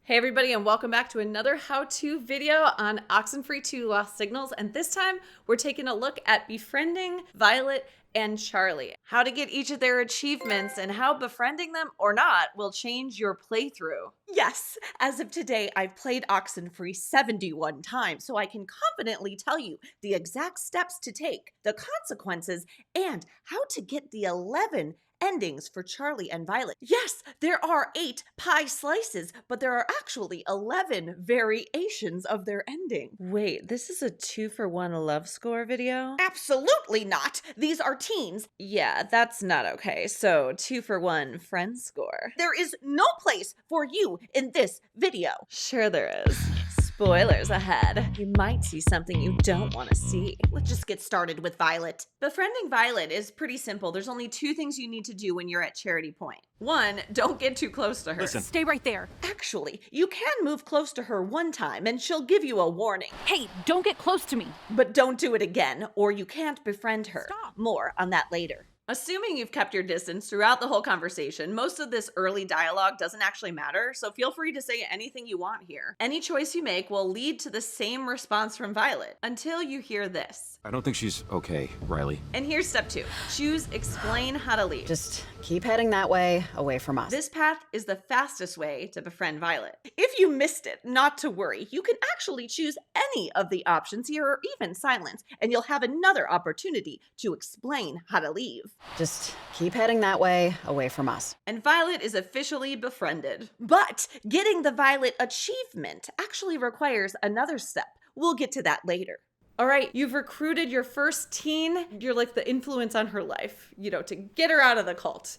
Hey everybody, and welcome back to another how-to video on Oxenfree II Lost Signals, and this time we're taking a look at befriending Violet and Charlie. How to get each of their achievements and how befriending them or not will change your playthrough. Yes, as of today, I've played Oxenfree 71 times, so I can confidently tell you the exact steps to take, the consequences, and how to get the 11 endings for Charlie and Violet. Yes, there are 8 pie slices, but there are actually 11 variations of their ending. Wait, this is a 2-for-1 love score video? Absolutely not! These are teens. Yeah, that's not okay. So 2-for-1 friend score. There is no place for you in this video. Sure there is. Spoilers ahead. You might see something you don't want to see. Let's just get started with Violet. Befriending Violet is pretty simple. There's only 2 things you need to do when you're at Charity Point. 1, don't get too close to her. Listen. Stay right there. Actually, you can move close to her one time and she'll give you a warning. Hey, don't get close to me. But don't do it again or you can't befriend her. Stop. More on that later. Assuming you've kept your distance throughout the whole conversation, most of this early dialogue doesn't actually matter, so feel free to say anything you want here. Any choice you make will lead to the same response from Violet, until you hear this. I don't think she's okay, Riley. And here's step 2. Choose explain how to leave. Just keep heading that way, away from us. This path is the fastest way to befriend Violet. If you missed it, not to worry. You can actually choose any of the options here or even silence, and you'll have another opportunity to explain how to leave. Just keep heading that way, away from us. And Violet is officially befriended. But getting the Violet achievement actually requires another step. We'll get to that later. All right, you've recruited your first teen. You're like the influence on her life, to get her out of the cult.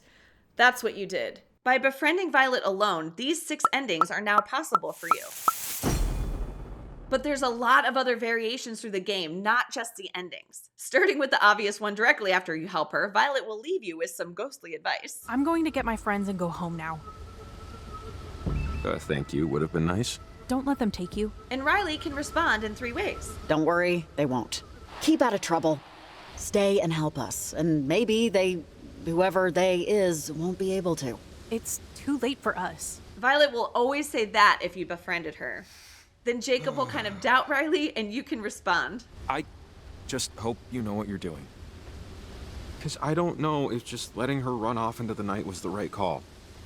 That's what you did. By befriending Violet alone, these 6 endings are now possible for you. But there's a lot of other variations through the game, not just the endings. Starting with the obvious one directly after you help her, Violet will leave you with some ghostly advice. I'm going to get my friends and go home now. Thank you. Would have been nice. Don't let them take you. And Riley can respond in 3 ways. Don't worry, they won't. Keep out of trouble. Stay and help us. And maybe whoever they is, won't be able to. It's too late for us. Violet will always say that if you befriended her. Then Jacob will kind of doubt Riley and you can respond. I just hope you know what you're doing. Because I don't know if just letting her run off into the night was the right call.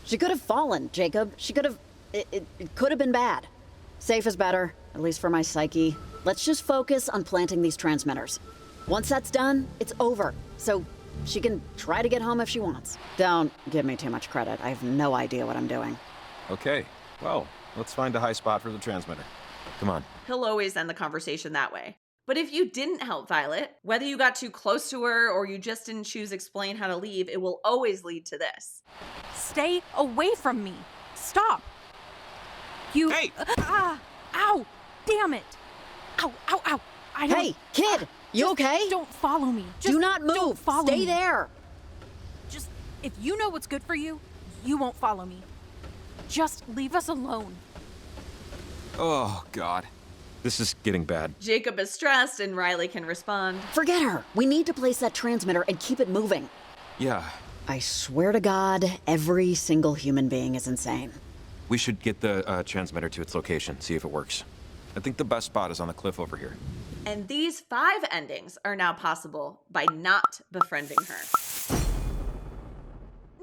She could have fallen, Jacob. She could have... It could have been bad. Safe is better, at least for my psyche. Let's just focus on planting these transmitters. Once that's done, it's over. So she can try to get home if she wants. Don't give me too much credit. I have no idea what I'm doing. Okay, well, let's find a high spot for the transmitter. Come on. He'll always end the conversation that way. But if you didn't help Violet, whether you got too close to her or you just didn't choose explain how to leave, it will always lead to this. Stay away from me. Stop. You... Hey! Ow! Damn it! Ow, ow, ow! I don't... Hey, kid! You okay? Don't follow me. Just Do not move! Don't follow Stay me. there! Just... If you know what's good for you, you won't follow me. Just leave us alone. Oh, God. This is getting bad. Jacob is stressed and Riley can respond. Forget her. We need to place that transmitter and keep it moving. Yeah, I swear to God, every single human being is insane. we should get the transmitter to its location, see if it works. I think the best spot is on the cliff over here. And these 5 endings are now possible by not befriending her.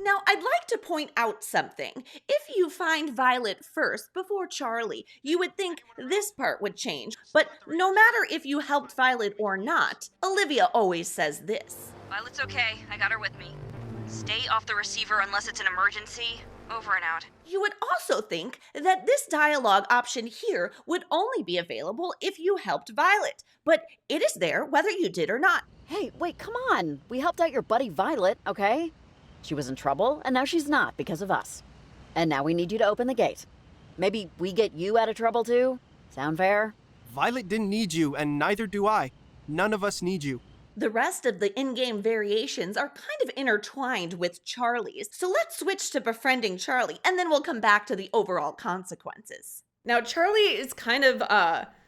Now, I'd like to point out something. If you find Violet first before Charlie, you would think this part would change. But no matter if you helped Violet or not, Olivia always says this. Violet's okay. I got her with me. Stay off the receiver unless it's an emergency. Over and out. You would also think that this dialogue option here would only be available if you helped Violet, but it is there whether you did or not. Hey, wait, come on. We helped out your buddy Violet, okay? She was in trouble, and now she's not because of us. And now we need you to open the gate. Maybe we get you out of trouble too? Sound fair? Violet didn't need you, and neither do I. None of us need you. The rest of the in-game variations are kind of intertwined with Charlie's, so let's switch to befriending Charlie, and then we'll come back to the overall consequences. Now, Charlie is kind of,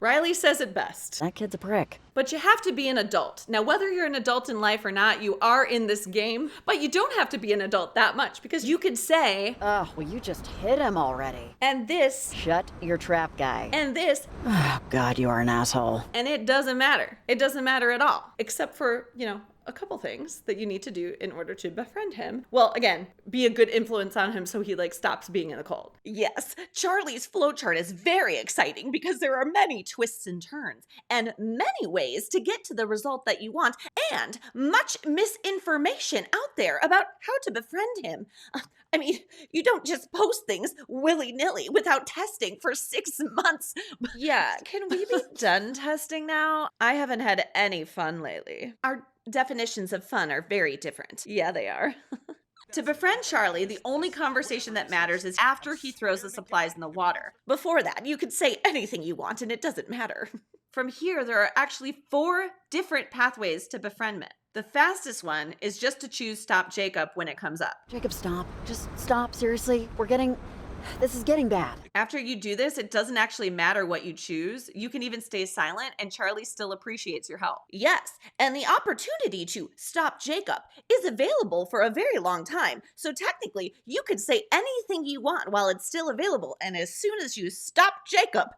Riley says it best. That kid's a prick. But you have to be an adult. Now, whether you're an adult in life or not, you are in this game, but you don't have to be an adult that much because you could say, Oh, well, you just hit him already. and this, Shut your trap, guy. and this, Oh, God, you are an asshole. and it doesn't matter. It doesn't matter at all, except for, a couple things that you need to do in order to befriend him. Well, again, be a good influence on him so he stops being in the cult. Yes, Charlie's flowchart is very exciting because there are many twists and turns and many ways to get to the result that you want and much misinformation out there about how to befriend him. I mean, you don't just post things willy-nilly without testing for 6 months. Yeah, can we be done testing now? I haven't had any fun lately. Our definitions of fun are very different. Yeah, they are. To befriend Charlie, the only conversation that matters is after he throws the supplies in the water. Before that, you could say anything you want and it doesn't matter. From here, there are actually 4 different pathways to befriendment. The fastest one is just to choose Stop Jacob when it comes up. Jacob, stop. Just stop, seriously. This is getting bad. After you do this, it doesn't actually matter what you choose. You can even stay silent and Charlie still appreciates your help. Yes, and the opportunity to stop Jacob is available for a very long time. So technically, you could say anything you want while it's still available. And as soon as you stop Jacob,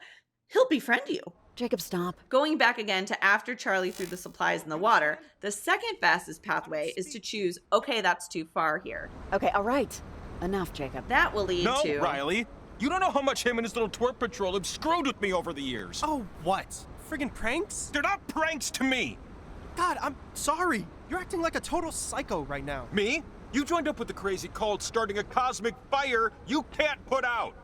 he'll befriend you. Jacob, stop. Going back again to after Charlie threw the supplies in the water, the second fastest pathway is to choose, okay, that's too far here. Okay, all right. Enough, Jacob. That will lead No, to... Riley. You don't know how much him and his little twerp patrol have screwed with me over the years. Oh, what? Friggin' pranks? They're not pranks to me. God, I'm sorry. You're acting like a total psycho right now. Me? You joined up with the crazy cult starting a cosmic fire you can't put out.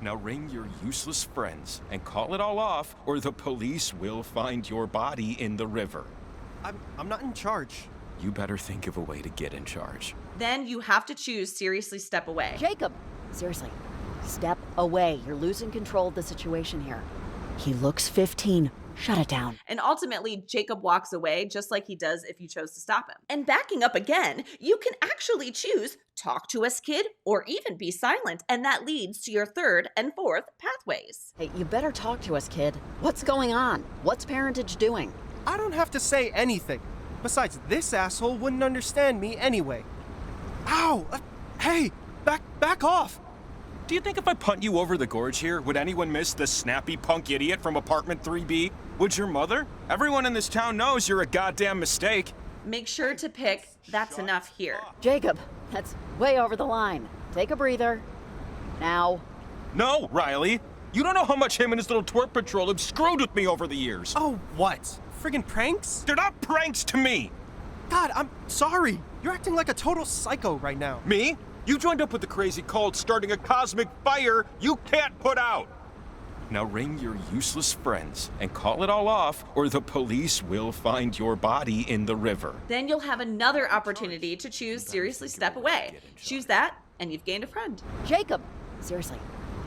Now ring your useless friends and call it all off, or the police will find your body in the river. I'm not in charge. You better think of a way to get in charge. Then you have to choose seriously step away. Jacob! Seriously, step away. You're losing control of the situation here. He looks 15. Shut it down. And ultimately, Jacob walks away just like he does if you chose to stop him. And backing up again, you can actually choose talk to us, kid, or even be silent. And that leads to your third and fourth pathways. Hey, you better talk to us, kid. What's going on? What's parentage doing? I don't have to say anything. Besides, this asshole wouldn't understand me anyway. Ow! Hey! Back off! Do you think if I punt you over the gorge here, would anyone miss the snappy punk idiot from apartment 3B? Would your mother? Everyone in this town knows you're a goddamn mistake. Make sure to pick that's enough here. Jacob, that's way over the line. Take a breather. Now. No, Riley. You don't know how much him and his little twerp patrol have screwed with me over the years. Oh, what? Friggin' pranks? They're not pranks to me. God, I'm sorry. You're acting like a total psycho right now. Me? You joined up with the crazy cult starting a cosmic fire you can't put out. Now ring your useless friends and call it all off, or the police will find your body in the river. Then you'll have another opportunity to choose seriously step away. Choose that, and you've gained a friend. Jacob! Seriously,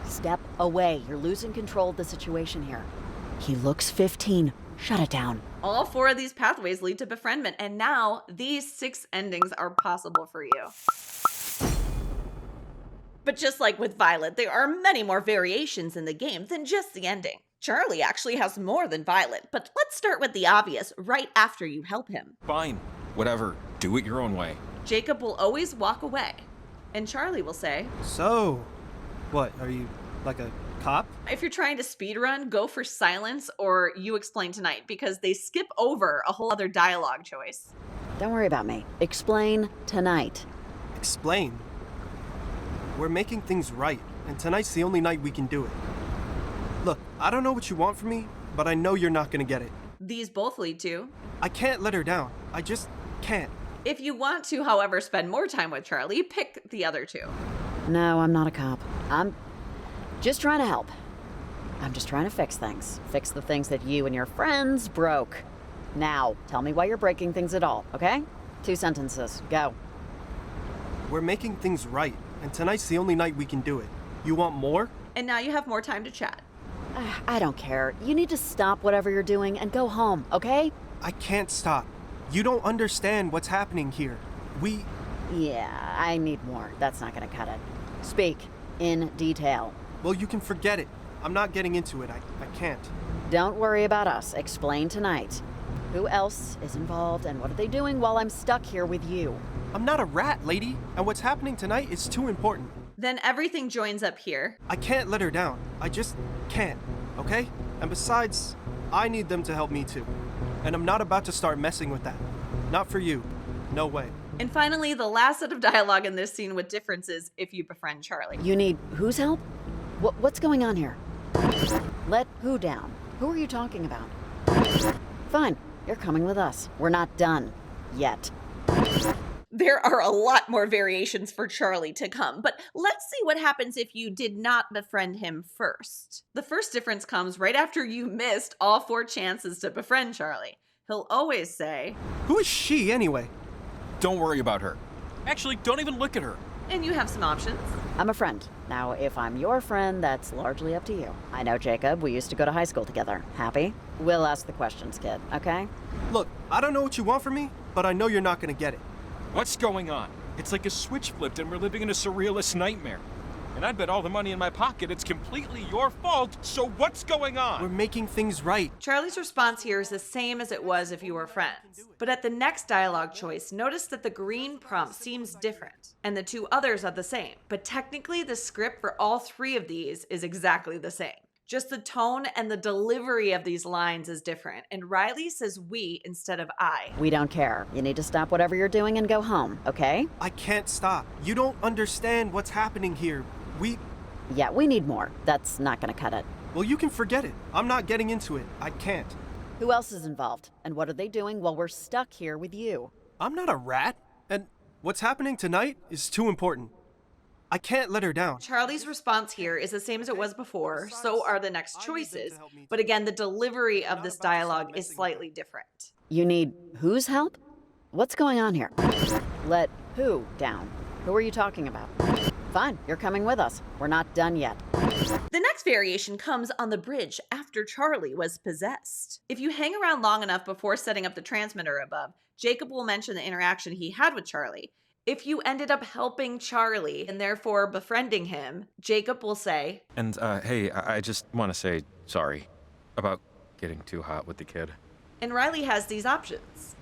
step away. You're losing control of the situation here. He looks 15. Shut it down. All 4 of these pathways lead to befriendment, and now these 6 endings are possible for you. But just like with Violet, there are many more variations in the game than just the ending. Charlie actually has more than Violet, but let's start with the obvious right after you help him. Fine. Whatever. Do it your own way. Jacob will always walk away, and Charlie will say, So, what, are you like a cop? if you're trying to speedrun, go for silence or you explain tonight, because they skip over a whole other dialogue choice. Don't worry about me. Explain tonight. Explain. We're making things right, and tonight's the only night we can do it. Look, I don't know what you want from me, but I know you're not gonna get it. These both lead to, I can't let her down. I just can't. if you want to, however, spend more time with Charlie, pick the other 2. No, I'm not a cop. I'm just trying to help. I'm just trying to fix things. Fix the things that you and your friends broke. Now, tell me why you're breaking things at all, okay? 2 sentences. Go. We're making things right, and tonight's the only night we can do it. You want more? And now you have more time to chat. I don't care. You need to stop whatever you're doing and go home, okay? I can't stop. You don't understand what's happening here. Yeah, I need more. That's not gonna cut it. Speak in detail. Well, you can forget it. I'm not getting into it. I can't. Don't worry about us. Explain tonight. Who else is involved and what are they doing while I'm stuck here with you? I'm not a rat, lady, and what's happening tonight is too important. Then everything joins up here. I can't let her down. I just can't, okay? And besides, I need them to help me too. And I'm not about to start messing with that. Not for you. No way. And finally, the last set of dialogue in this scene with differences if you befriend Charlie. You need whose help? What's going on here? Let who down? Who are you talking about? Fine, you're coming with us. We're not done. Yet. There are a lot more variations for Charlie to come, but let's see what happens if you did not befriend him first. The first difference comes right after you missed all 4 chances to befriend Charlie. He'll always say, Who is she anyway? Don't worry about her. Actually, don't even look at her. and you have some options. I'm a friend. Now, if I'm your friend, that's largely up to you. I know Jacob. We used to go to high school together. Happy? We'll ask the questions, kid, okay? Look, I don't know what you want from me, but I know you're not gonna get it. What's going on? It's like a switch flipped and we're living in a surrealist nightmare. And I bet all the money in my pocket it's completely your fault, so what's going We're on? making things right. Charlie's response here is the same as it was if you were friends. But at the next dialogue choice, notice that the green prompt seems different, and the 2 others are the same. But technically, the script for all 3 of these is exactly the same. Just the tone and the delivery of these lines is different, and Riley says we instead of I. We don't care. You need to stop whatever you're doing and go home, okay? I can't stop. You don't understand what's happening here. Yeah, we need more. That's not gonna cut it. Well, you can forget it. I'm not getting into it. I can't. Who else is involved? And what are they doing while we're stuck here with you? I'm not a rat. And what's happening tonight is too important. I can't let her down. Charlie's response here is the same as it was before, so are the next choices. But again, the delivery of this dialogue is slightly different. You need whose help? What's going on here? Let who down? Who are you talking about? Fine, you're coming with us. We're not done yet. The next variation comes on the bridge after Charlie was possessed. If you hang around long enough before setting up the transmitter above, Jacob will mention the interaction he had with Charlie. If you ended up helping Charlie and therefore befriending him, Jacob will say, And, hey, I just want to say sorry about getting too hot with the kid. and Riley has these options.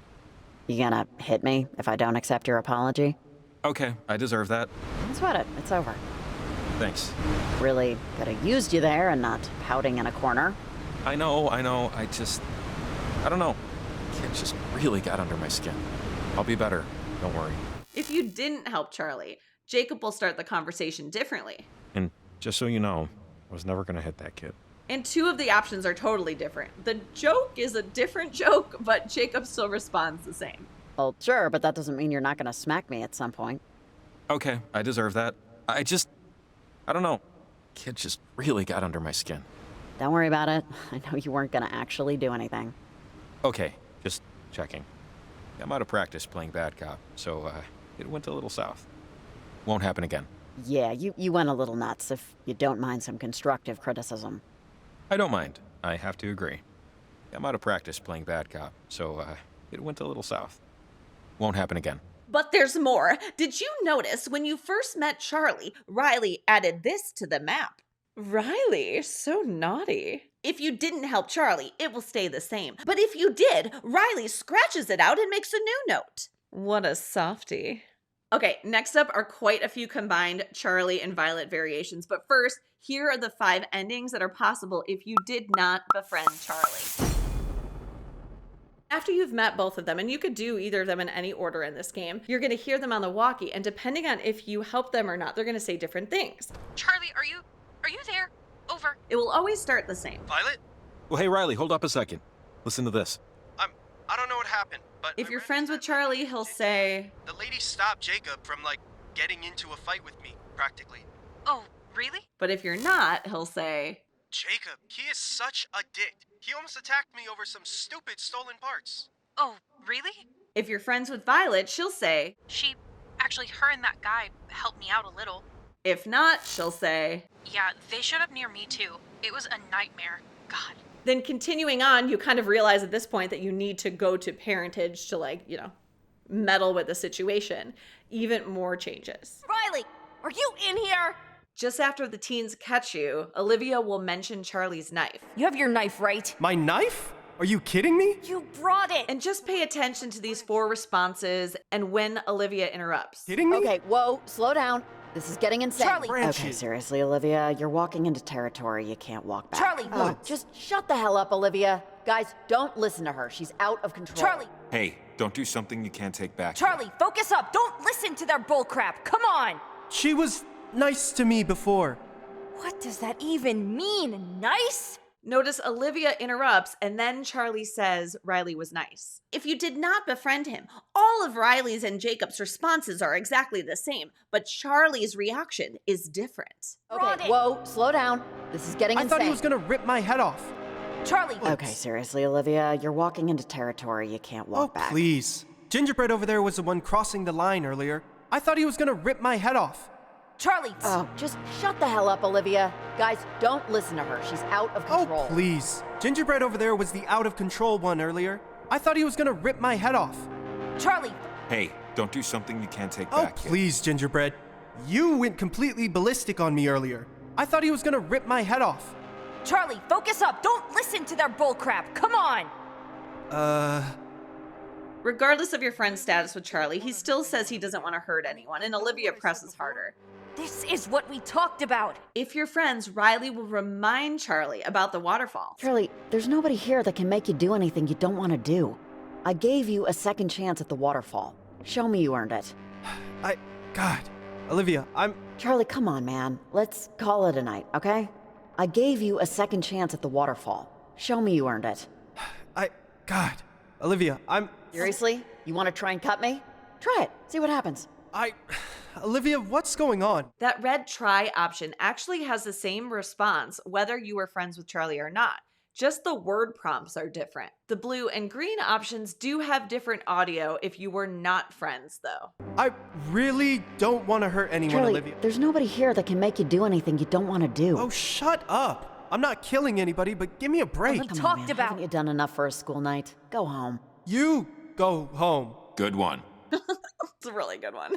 You gonna hit me if I don't accept your apology? Okay, I deserve that. Don't sweat it. It's over. Thanks. Really could have used you there and not pouting in a corner. I know, I don't know. Kid just really got under my skin. I'll be better, don't worry. If you didn't help Charlie, Jacob will start the conversation differently. And just so you know, I was never gonna hit that kid. And 2 of the options are totally different. The joke is a different joke, but Jacob still responds the same. Well, sure, but that doesn't mean you're not gonna smack me at some point. Okay, I deserve that. I don't know. Kid just really got under my skin. Don't worry about it. I know you weren't gonna actually do anything. Okay, just checking. I'm out of practice playing bad cop, so, it went a little south. Won't happen again. Yeah, you went a little nuts, if you don't mind some constructive criticism. I don't mind. I have to agree. I'm out of practice playing bad cop, so, it went a little south. Won't happen again. But there's more. Did you notice when you first met Charlie, Riley added this to the map? Riley, so naughty. If you didn't help Charlie, it will stay the same. But if you did, Riley scratches it out and makes a new note. What a softie. Okay, next up are quite a few combined Charlie and Violet variations. But first, here are the 5 endings that are possible if you did not befriend Charlie. After you've met both of them, and you could do either of them in any order in this game, you're going to hear them on the walkie, and depending on if you help them or not, they're going to say different things. Charlie, are you there? Over. It will always start the same. Violet? Well, hey, Riley, hold up a second. Listen to this. I don't know what happened, but If you're friends with Charlie, he'll say, the lady stopped Jacob from, getting into a fight with me, practically. Oh, really? but if you're not, he'll say, Jacob, he is such a dick. He almost attacked me over some stupid stolen parts. Oh, really? if you're friends with Violet, she'll say, Actually, her and that guy helped me out a little. if not, she'll say, Yeah, they showed up near me too. It was a nightmare. God. then continuing on, you kind of realize at this point that you need to go to parentage to meddle with the situation. Even more changes. Riley, are you in here? Just after the teens catch you, Olivia will mention Charlie's knife. You have your knife, right? My knife? Are you kidding me? You brought it! And just pay attention to these 4 responses and when Olivia interrupts. Kidding me? Okay, whoa, slow down. This is getting insane. Charlie! Okay, Branches. seriously, Olivia, you're walking into territory you can't walk back. Charlie! Oh, just shut the hell up, Olivia. Guys, don't listen to her. She's out of control. Charlie! Hey, don't do something you can't take back. Charlie, focus up! Don't listen to their bullcrap! Come on! She was nice to me before. What does that even mean? Nice? Notice Olivia interrupts, and then Charlie says Riley was nice. If you did not befriend him, all of Riley's and Jacob's responses are exactly the same, but Charlie's reaction is different. Brought Okay, it. whoa, slow down. This is getting I insane. thought he was gonna rip my head off. Charlie! Okay, seriously, Olivia, you're walking into territory you can't walk back. Please. Gingerbread over there was the one crossing the line earlier. I thought he was gonna rip my head off. Charlie! Oh, just shut the hell up, Olivia. Guys, don't listen to her. She's out of control. Oh, please. Gingerbread over there was the out of control one earlier. I thought he was gonna rip my head off. Charlie! Hey, don't do something you can't take Oh, back. kid. please, Gingerbread. You went completely ballistic on me earlier. I thought he was gonna rip my head off. Charlie, focus up! Don't listen to their bullcrap! Come on! Regardless of your friend's status with Charlie, he still says he doesn't want to hurt anyone, and Olivia presses harder. This is what we talked about! If you're friends, Riley will remind Charlie about the waterfall. Charlie, there's nobody here that can make you do anything you don't want to do. I gave you a second chance at the waterfall. Show me you earned it. God. Olivia, Charlie, come on, man. Let's call it a night, okay? I gave you a second chance at the waterfall. Show me you earned it. God. Olivia, Seriously? You want to try and cut me? Try it. See what happens. Olivia, what's going on? That red try option actually has the same response whether you were friends with Charlie or not. Just the word prompts are different. The blue and green options do have different audio if you were not friends, though. I really don't want to hurt anyone, Charlie, Olivia. there's nobody here that can make you do anything you don't want to do. Oh, shut up. I'm not killing anybody, but give me a break. We Come talked on, man. about- Haven't you done enough for a school night? Go home. You go home. Good one. It's a really good one.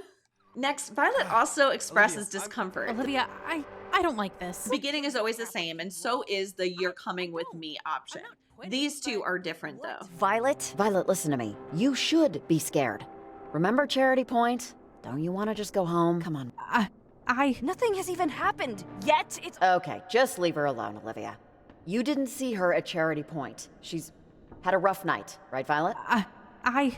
Next, Violet also expresses discomfort. Olivia, I don't like this. The beginning is always the same, and so is the "you're coming with me" option. These two are different, though. Violet? Violet, listen to me. You should be scared. Remember Charity Point? Don't you want to just go home? Come on. Nothing has even happened yet. It's Okay, just leave her alone, Olivia. You didn't see her at Charity Point. She's had a rough night, right, Violet?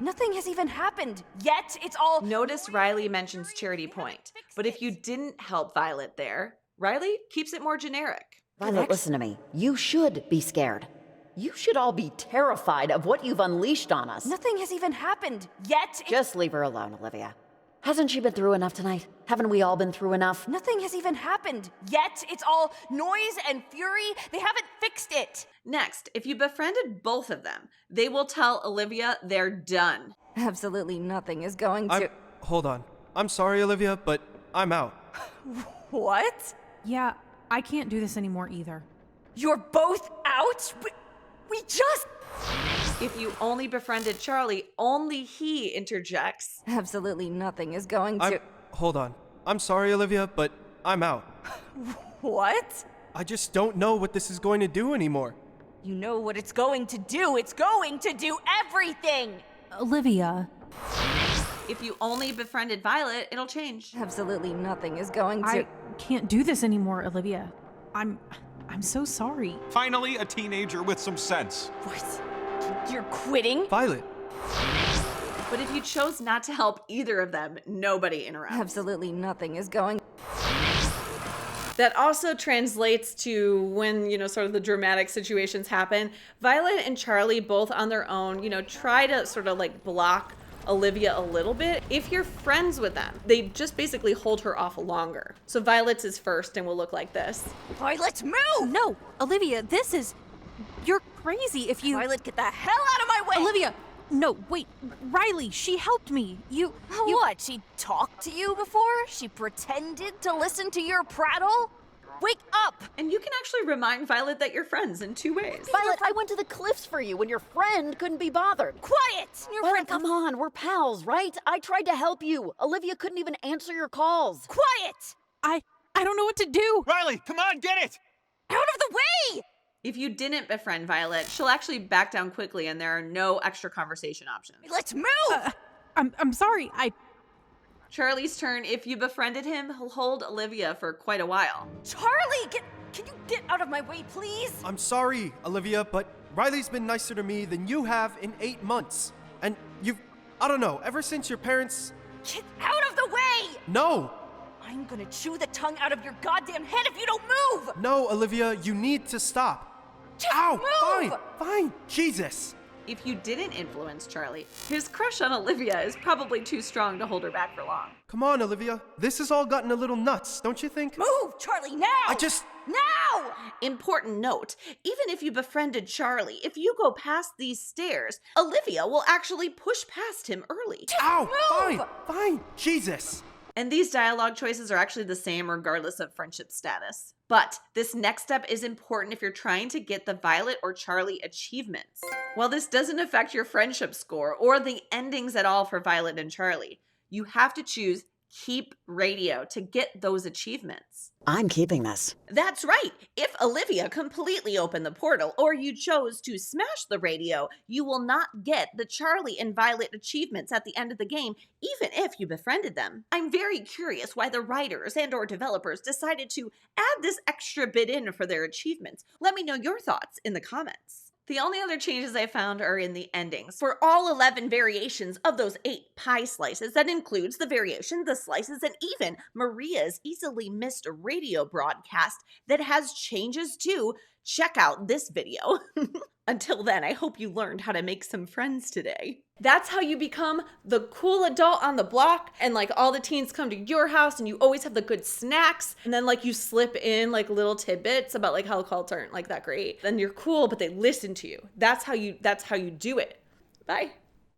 Nothing has even happened yet. It's all Notice Riley mentions Charity Point, but if you didn't help Violet there, Riley keeps it more generic. Violet, listen to me. You should be scared. You should all be terrified of what you've unleashed on us. Nothing has even happened yet. Just leave her alone, Olivia. Hasn't she been through enough tonight? Haven't we all been through enough? Nothing has even happened yet. It's all noise and fury. They haven't fixed it. Next, if you befriended both of them, they will tell Olivia they're done. Absolutely nothing is going to. Hold on. I'm sorry, Olivia, but I'm out. What? Yeah, I can't do this anymore either. You're both out? We just. If you only befriended Charlie, only he interjects. Absolutely nothing is going to. Hold on. I'm sorry, Olivia, but I'm out. What? I just don't know what this is going to do anymore. You know what it's going to do. It's going to do everything. Olivia, If you only befriended Violet, it'll change. Absolutely nothing is going to. I can't do this anymore, Olivia. I'm so sorry. Finally, a teenager with some sense. What? You're quitting? Violet. But if you chose not to help either of them, nobody interrupts. Absolutely nothing is going. That also translates to when, sort of the dramatic situations happen. Violet and Charlie, both on their own, try to sort of like block Olivia a little bit. If you're friends with them, they just basically hold her off longer. So Violet's is first and will look like this. Violet, move! No, Olivia, this is. You're crazy if you. Violet, get the hell out of my way! Olivia! No, wait. Riley, she helped me. You. What? She talked to you before? She pretended to listen to your prattle? Wake up! And you can actually remind Violet that you're friends in 2 ways. Violet, I went to the cliffs for you when your friend couldn't be bothered. Quiet! Your Violet, friend. come on, we're pals, right? I tried to help you. Olivia couldn't even answer your calls. Quiet! I don't know what to do. Riley, come on, get it! Out of the way! If you didn't befriend Violet, she'll actually back down quickly and there are no extra conversation options. Let's move! I'm sorry. Charlie's turn. If you befriended him, he'll hold Olivia for quite a while. Charlie, can you get out of my way, please? I'm sorry, Olivia, but Riley's been nicer to me than you have in 8 months. And I don't know, ever since your parents... Get out of the way! No! I'm gonna chew the tongue out of your goddamn head if you don't move! No, Olivia, you need to stop. Just Ow! move! Fine! Jesus! If you didn't influence Charlie, his crush on Olivia is probably too strong to hold her back for long. Come on, Olivia. This has all gotten a little nuts, don't you think? Move, Charlie, now! Now! Important note, even if you befriended Charlie, if you go past these stairs, Olivia will actually push past him early. Ow! move! Fine! Jesus! And these dialogue choices are actually the same regardless of friendship status. But this next step is important if you're trying to get the Violet or Charlie achievements. While this doesn't affect your friendship score or the endings at all for Violet and Charlie, you have to choose Keep Radio to get those achievements. I'm keeping this. That's right. If Olivia completely opened the portal or you chose to smash the radio, you will not get the Charlie and Violet achievements at the end of the game, even if you befriended them. I'm very curious why the writers and or developers decided to add this extra bit in for their achievements. Let me know your thoughts in the comments. The only other changes I found are in the endings. For all 11 variations of those 8 pie slices, that includes the variation, the slices, and even Maria's easily missed radio broadcast that has changes too, check out this video. Until then, I hope you learned how to make some friends today. That's how you become the cool adult on the block, and like all the teens come to your house and you always have the good snacks, and then like you slip in like little tidbits about like how cults aren't like that great. Then you're cool, but they listen to you. That's how you do it. Bye.